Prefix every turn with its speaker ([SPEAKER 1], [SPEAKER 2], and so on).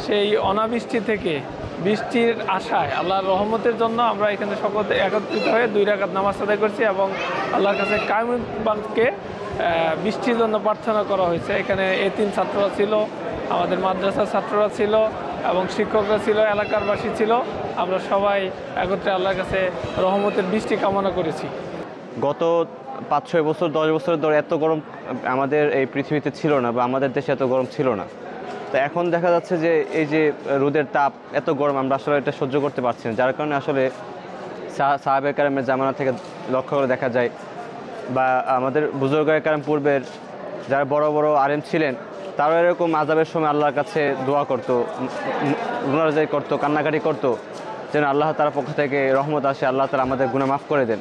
[SPEAKER 1] সেই অনাবৃষ্টি থেকে বৃষ্টির আশায় আল্লাহর রহমতের জন্য আমরা এখানে সকলে একত্রিত হয়ে 2 রাকাত নামাজ আদায় করছি এবং আল্লাহর কাছে কায়ুমকে বৃষ্টির জন্য প্রার্থনা করা হয়েছে। এখানে এতিম ছাত্ররা ছিল, আমাদের মাদ্রাসার ছাত্ররা ছিল এবং শিক্ষকরা ছিল, এলাকারবাসী ছিল। আমরা সবাই একত্রে আল্লাহর কাছে রহমতের বৃষ্টি কামনা করেছি।
[SPEAKER 2] গত 5-6 বছর 10 বছরের ধরে এত গরম আমাদের এই পৃথিবীতে ছিল না, বা আমাদের দেশে এত গরম ছিল না। তো এখন দেখা যাচ্ছে যে এই যে রোদের তাপ, এত গরম আমরা আসলে এটা সহ্য করতে পারছি না, যার কারণে আসলে সাহাবে কেরামের জামানা থেকে লক্ষ্য করে দেখা যায়, বা আমাদের বুজুর্গায়ে কেরাম পূর্বের যারা বড় বড় আলেম ছিলেন, তারাও এরকম আযাবের সময় আল্লাহর কাছে দোয়া করতো, মুনাজাত করতো, কান্নাকাটি করতো, যেন আল্লাহ তাআলার পক্ষ থেকে রহমত আসে, আল্লাহ তাআলা আমাদের গুনাহ মাফ করে দেন।